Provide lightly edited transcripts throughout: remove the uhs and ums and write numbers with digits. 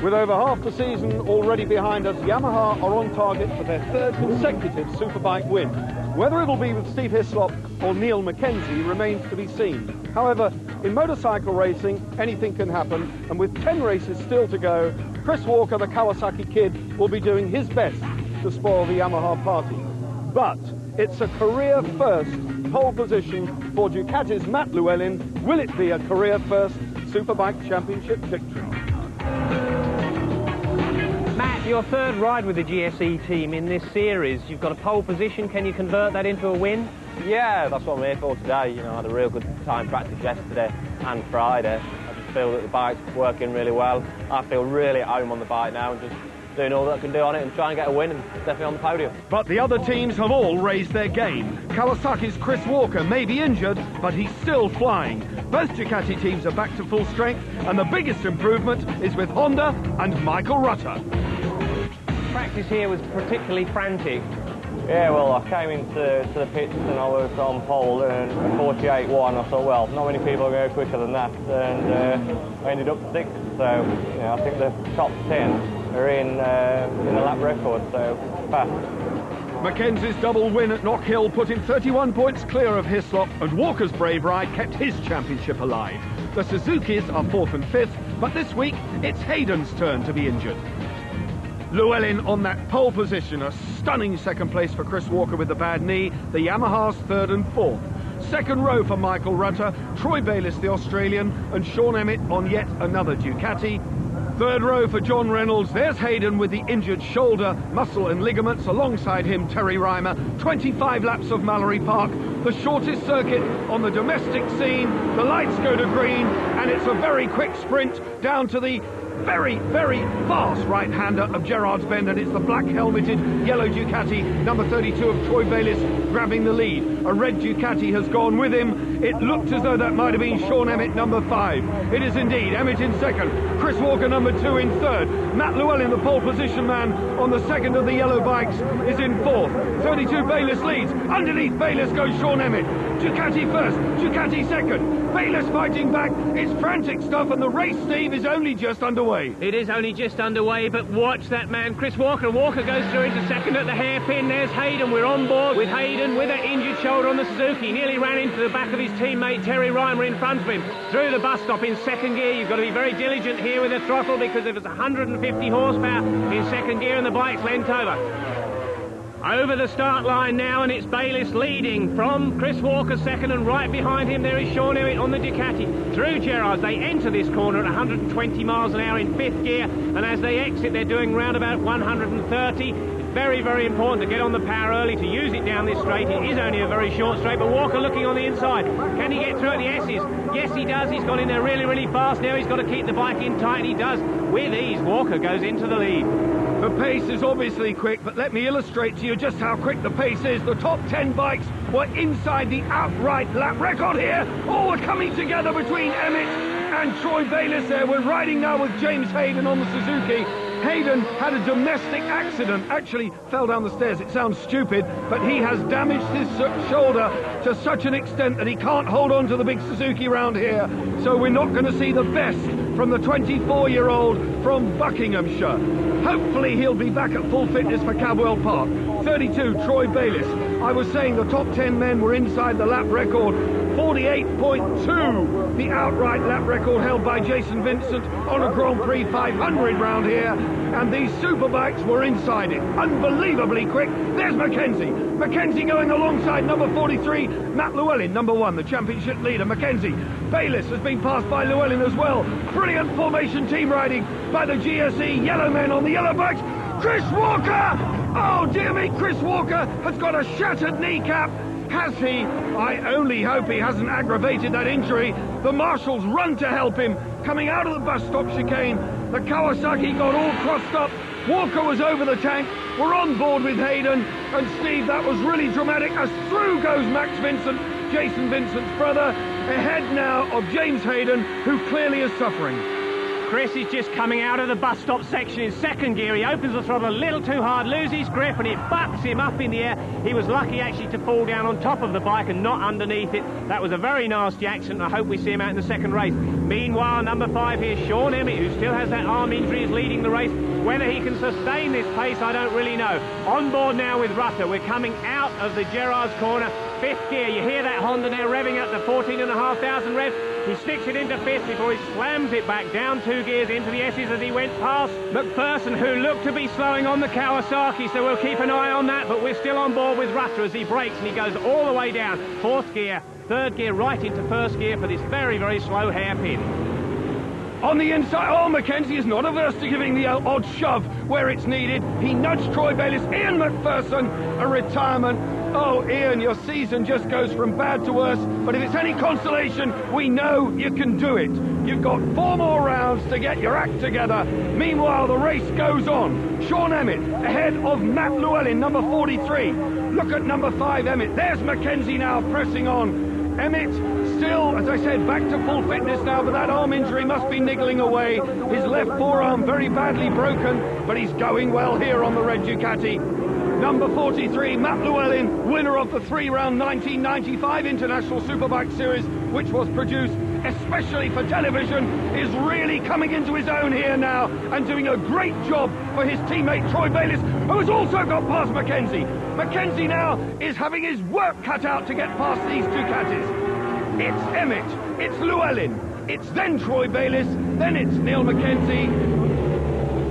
With over half the season already behind us, Yamaha are on target for their third consecutive Superbike win. Whether it'll be with Steve Hislop or Neil Mackenzie remains to be seen. However, in motorcycle racing, anything can happen, and with 10 races still to go, Chris Walker, the Kawasaki kid, will be doing his best to spoil the Yamaha party. But it's a career-first pole position for Ducati's Matt Llewellyn. Will it be a career-first Superbike Championship victory? Matt, your third ride with the GSE team in this series. You've got a pole position. Can you convert that into a win? Yeah, that's what I'm here for today. You know, I had a real good time practice yesterday and Friday. I just feel that the bike's working really well. I feel really at home on the bike now and just doing all that I can do on it and try and get a win and definitely on the podium. But the other teams have all raised their game. Kawasaki's Chris Walker may be injured, but he's still flying. Both Ducati teams are back to full strength, and the biggest improvement is with Honda and Michael Rutter. Practice here was particularly frantic. Yeah, well, I came into the pits and I was on pole and 48.1. I thought, well, not many people are going to go quicker than that, and I ended up 6th. So, you know, I think the top 10 are in the lap record, so fast. Mackenzie's double win at Knock Hill put him 31 points clear of Hislop, and Walker's brave ride kept his championship alive. The Suzukis are 4th and 5th, but this week it's Hayden's turn to be injured. Llewellyn on that pole position, a stunning second place for Chris Walker with the bad knee, the Yamaha's 3rd and 4th. Second row for Michael Rutter, Troy Bayliss the Australian, and Sean Emmett on yet another Ducati. Third row for John Reynolds, there's Hayden with the injured shoulder, muscle and ligaments, alongside him Terry Reimer. 25 laps of Mallory Park, the shortest circuit on the domestic scene. The lights go to green, and it's a very quick sprint down to the very, very fast right-hander of Gerrard's Bend, and it's the black-helmeted yellow Ducati, number 32 of Troy Bayliss, grabbing the lead. A red Ducati has gone with him. It looked as though that might have been Sean Emmett, number 5. It is indeed Emmett in 2nd, Chris Walker, number 2, in 3rd. Matt Llewellyn, the pole position man on the 2nd of the yellow bikes, is in 4th. 32 Bayliss leads. Underneath Bayliss goes Sean Emmett. Ducati 1st, Ducati 2nd. Bayliss fighting back. It's frantic stuff, and the race, Steve, is only just underway. It is only just underway, but watch that man, Chris Walker. Walker goes through into 2nd at the hairpin. There's Hayden. We're on board with Hayden with an injured shoulder on the Suzuki. Nearly ran into the back of his teammate Terry Reimer in front of him. Through the bus stop in 2nd gear. You've got to be very diligent here with the throttle because there was 150 horsepower in 2nd gear and the bike's leant over. Over the start line now, and it's Bayliss leading from Chris Walker 2nd, and right behind him there is Sean Emmett on the Ducati. Through Gerrards, they enter this corner at 120 miles an hour in 5th gear, and as they exit they're doing round about 130. It's very, very important to get on the power early to use it down this straight. It is only a very short straight, but Walker looking on the inside. Can he get through at the S's? Yes, he does. He's gone in there really, really fast. Now he's got to keep the bike in tight, and he does. With ease, Walker goes into the lead. The pace is obviously quick, but let me illustrate to you just how quick the pace is. The top 10 bikes were inside the outright lap record here. All were coming together between Emmett and Troy Bayliss there. We're riding now with James Hayden on the Suzuki. Hayden had a domestic accident, actually fell down the stairs. It sounds stupid, but he has damaged his shoulder to such an extent that he can't hold on to the big Suzuki round here. So we're not going to see the best from the 24-year-old from Buckinghamshire. Hopefully he'll be back at full fitness for Cabwell Park. 32, Troy Bayliss. I was saying the top 10 men were inside the lap record. 48.2, the outright lap record held by Jason Vincent on a Grand Prix 500 round here, and these superbikes were inside it. Unbelievably quick. There's Mackenzie. Mackenzie going alongside number 43, Matt Llewellyn, number 1, the championship leader. Mackenzie. Bayliss has been passed by Llewellyn as well. Brilliant formation team riding by the GSE yellow men on the yellow bikes. Chris Walker! Oh dear me, Chris Walker has got a shattered kneecap. Has he? I only hope he hasn't aggravated that injury. The marshals run to help him. Coming out of the bus stop chicane, the Kawasaki got all crossed up. Walker was over the tank. We're on board with Hayden. And Steve, that was really dramatic as through goes Max Vincent, Jason Vincent's brother, ahead now of James Hayden, who clearly is suffering. Chris is just coming out of the bus stop section in second gear. He opens the throttle a little too hard, loses grip, and it bucks him up in the air. He was lucky actually to fall down on top of the bike and not underneath it. That was a very nasty accident. I hope we see him out in the second race. Meanwhile, number 5 here, Sean Emmett, who still has that arm injury, is leading the race. Whether he can sustain this pace, I don't really know. On board now with Rutter. We're coming out of the Gerrards corner. 5th gear. You hear that Honda now revving up to 14,500 revs. He sticks it into 5th before he slams it back down 2 gears into the S's as he went past McPherson, who looked to be slowing on the Kawasaki, so we'll keep an eye on that, but we're still on board with Rutter as he brakes and he goes all the way down. 4th gear, 3rd gear, right into 1st gear for this very, very slow hairpin. On the inside, Mackenzie is not averse to giving the odd shove where it's needed. He nudged Troy Bayliss. Ian McPherson, a retirement. Oh, Ian, your season just goes from bad to worse, but if it's any consolation, we know you can do it. You've got 4 more rounds to get your act together. Meanwhile, the race goes on. Sean Emmett ahead of Matt Llewellyn, number 43. Look at number 5, Emmett. There's Mackenzie now pressing on. Emmett still, as I said, back to full fitness now, but that arm injury must be niggling away. His left forearm very badly broken, but he's going well here on the red Ducati. Number 43, Matt Llewellyn, winner of the 3-round 1995 International Superbike Series, which was produced especially for television, is really coming into his own here now and doing a great job for his teammate Troy Bayliss, who has also got past Mackenzie. Mackenzie now is having his work cut out to get past these Ducatis. It's Emmett, it's Llewellyn, it's then Troy Bayliss, then it's Neil Mackenzie.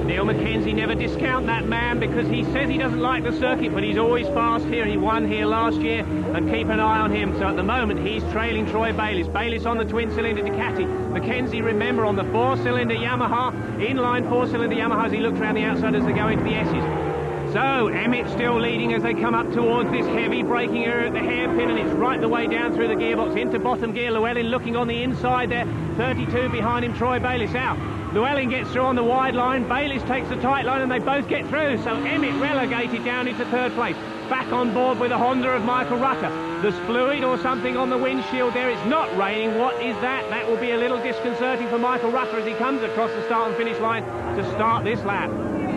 Neil Mackenzie, never discount that man, because he says he doesn't like the circuit, but he's always fast here. He won here last year, and keep an eye on him. So at the moment, he's trailing Troy Bayliss. Bayliss on the twin-cylinder Ducati. Mackenzie, remember, on the 4-cylinder Yamaha, inline 4-cylinder Yamaha, as he looks around the outside as they go into the S's. So Emmett still leading as they come up towards this heavy braking area at the hairpin, and it's right the way down through the gearbox into bottom gear. Llewellyn looking on the inside there, 32 behind him, Troy Bayliss out. Llewellyn gets through on the wide line, Bayliss takes the tight line, and they both get through. So Emmett relegated down into 3rd place. Back on board with a Honda of Michael Rutter. There's fluid or something on the windshield there. It's not raining. What is that? That will be a little disconcerting for Michael Rutter as he comes across the start and finish line to start this lap.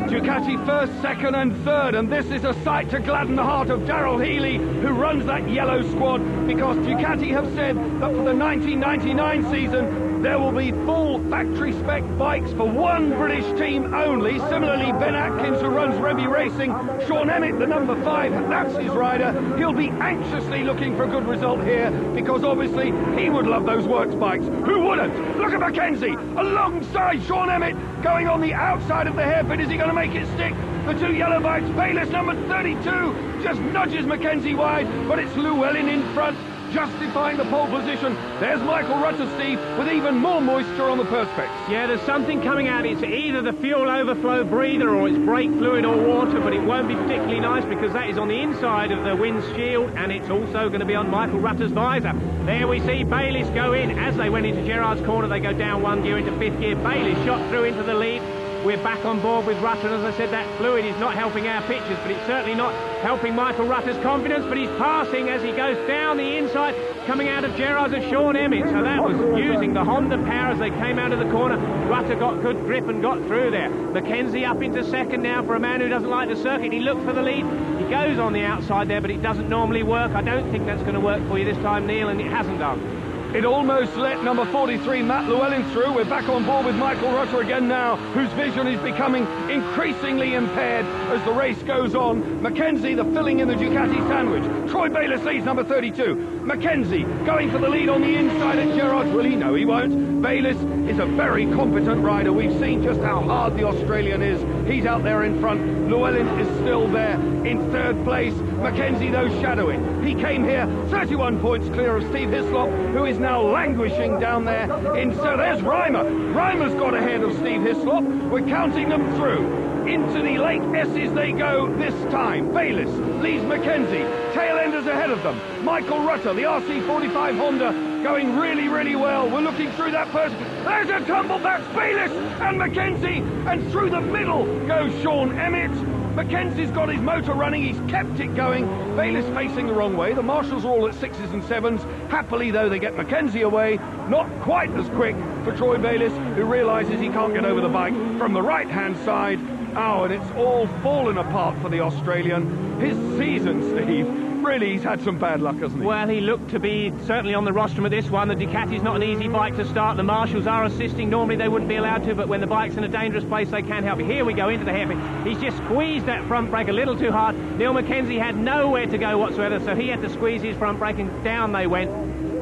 Ducati 1st, 2nd and 3rd, and this is a sight to gladden the heart of Daryl Healy, who runs that yellow squad, because Ducati have said that for the 1999 season there will be full factory spec bikes for one British team only. Similarly, Ben Atkins, who runs Remy Racing, Sean Emmett, the number 5, that's his rider. He'll be anxiously looking for a good result here, because obviously he would love those works bikes. Who wouldn't? Look at Mackenzie alongside Sean Emmett, going on the outside of the hairpin. Is he going to make it stick? The 2 yellow bikes. Bayliss, number 32, just nudges Mackenzie wide, but it's Llewellyn in front, justifying the pole position. There's Michael Rutter, Steve, with even more moisture on the perspex. Yeah, there's something coming out. It's either the fuel overflow breather or it's brake fluid or water, but it won't be particularly nice because that is on the inside of the windshield, and it's also going to be on Michael Rutter's visor. There we see Bayliss go in. As they went into Gerrard's corner, they go down 1 gear into 5th gear. Bayliss shot through into the lead. We're back on board with Rutter, and as I said, that fluid is not helping our pictures, but it's certainly not helping Michael Rutter's confidence, but he's passing as he goes down the inside, coming out of Gerrard's of Sean Emmett. So that was using the Honda power as they came out of the corner. Rutter got good grip and got through there. Mackenzie up into 2nd now for a man who doesn't like the circuit. He looked for the lead. He goes on the outside there, but it doesn't normally work. I don't think that's going to work for you this time, Neil, and it hasn't done. It almost let number 43, Matt Llewellyn, through. We're back on board with Michael Rutter again now, whose vision is becoming increasingly impaired as the race goes on. Mackenzie, the filling in the Ducati sandwich. Troy Bayliss leads number 32. Mackenzie going for the lead on the inside at Gerrard's. Will he? No, he won't. Bayliss is a very competent rider. We've seen just how hard the Australian is. He's out there in front. Llewellyn is still there in 3rd place. Mackenzie, though, shadowing. He came here 31 points clear of Steve Hislop, who is now languishing down there. So there's Reimer. Reimer's got ahead of Steve Hislop. We're counting them through. Into the late S's they go this time. Bayliss leads Mackenzie. Tail enders ahead of them. Michael Rutter, the RC45 Honda, going really, really well. We're looking through that person. There's a tumble. That's Bayliss and Mackenzie. And through the middle goes Sean Emmett. Mackenzie's got his motor running, he's kept it going. Bayliss facing the wrong way. The marshals are all at 6s and 7s. Happily, though, they get Mackenzie away. Not quite as quick for Troy Bayliss, who realises he can't get over the bike from the right-hand side. Oh, and it's all fallen apart for the Australian. His season, Steve, really, he's had some bad luck, hasn't he? Well, he looked to be certainly on the rostrum at this one. The Ducati's not an easy bike to start. The marshals are assisting. Normally they wouldn't be allowed to, but when the bike's in a dangerous place, they can help you. Here we go into the hairpin. He's just squeezed that front brake a little too hard. Neil Mackenzie had nowhere to go whatsoever, so he had to squeeze his front brake, and down they went.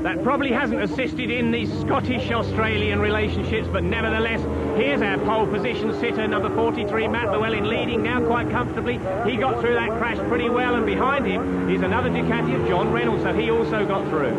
That probably hasn't assisted in the Scottish-Australian relationships, but nevertheless, here's our pole position sitter, number 43, Matt Llewellyn, leading now quite comfortably. He got through that crash pretty well, and behind him is another Ducati of John Reynolds, so he also got through.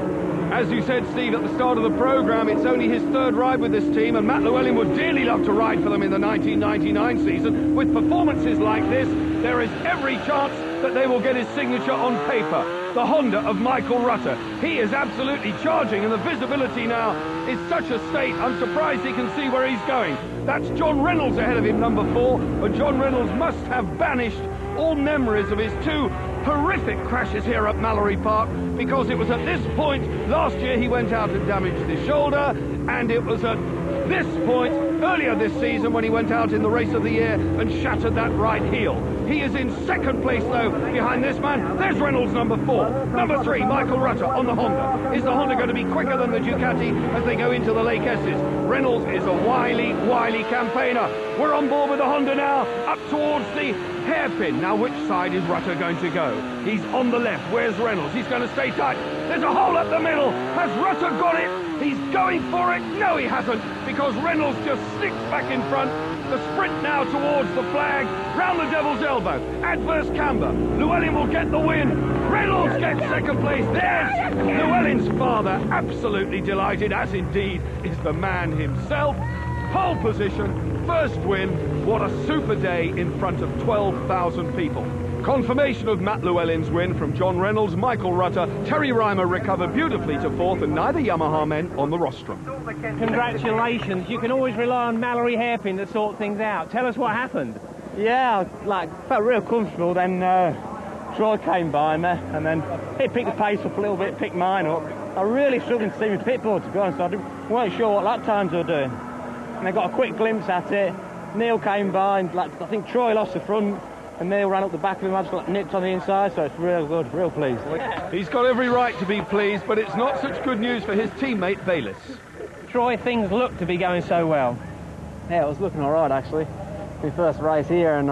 As you said, Steve, at the start of the programme, it's only his third ride with this team, and Matt Llewellyn would dearly love to ride for them in the 1999 season. With performances like this, there is every chance that they will get his signature on paper. The Honda of Michael Rutter. He is absolutely charging, and the visibility now is such a state, I'm surprised he can see where he's going. That's John Reynolds ahead of him, number 4, but John Reynolds must have banished all memories of his 2 horrific crashes here at Mallory Park, because it was at this point last year he went out and damaged his shoulder, and it was at this point earlier this season when he went out in the race of the year and shattered that right heel. He is in second place though behind this man. There's Reynolds, number 4. Number 3, Michael Rutter on the Honda. Is the Honda going to be quicker than the Ducati as they go into the Lake Esses? Reynolds is a wily campaigner. We're on board with the Honda now, up towards the hairpin. Now, which side is Rutter going to go? He's on the left. Where's Reynolds? He's going to stay tight. There's a hole up the middle. Has Rutter got it? He's going for it. No, he hasn't, because Reynolds just sneaks back in front. The sprint now towards the flag, round the Devil's Elbow. Adverse camber. Llewellyn will get the win. Reynolds gets second place. There's Llewellyn's father, absolutely delighted, as indeed is the man himself. Pole position, first win. What a super day in front of 12,000 people. Confirmation of Matt Llewellyn's win from John Reynolds, Michael Rutter. Terry Reimer recovered beautifully to 4th, and neither Yamaha men on the rostrum. Congratulations. You can always rely on Mallory Hairpin to sort things out. Tell us what happened. Yeah, felt real comfortable. Then Troy came by me, and then he picked the pace up a little bit, picked mine up. I really struggled to see my pitboard, to be honest. I weren't sure what lap times they were doing. And I got a quick glimpse at it. Neil came by, and I think Troy lost the front, and Neil ran up the back of him. I just got nipped on the inside, so it's real good, real pleased. He's got every right to be pleased, but it's not such good news for his teammate Bayliss. Troy, things look to be going so well. Yeah, it was looking all right, actually. My first race here, and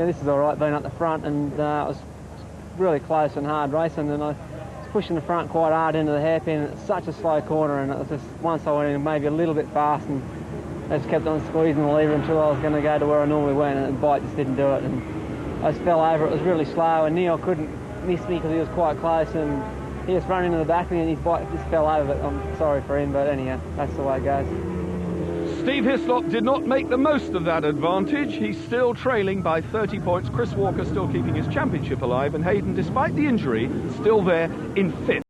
this is all right, being at the front, and it was really close and hard racing, and I was pushing the front quite hard into the hairpin. It's such a slow corner, and it was just once I went in maybe a little bit fast, and I just kept on squeezing the lever until I was going to go to where I normally went, and the bike just didn't do it, and I just fell over. It was really slow, and Neil couldn't miss me because he was quite close, and he just ran into the back of me, and his bike just fell over. But I'm sorry for him, but anyhow, that's the way it goes. Steve Hislop did not make the most of that advantage. He's still trailing by 30 points. Chris Walker still keeping his championship alive, and Hayden, despite the injury, still there in 5th.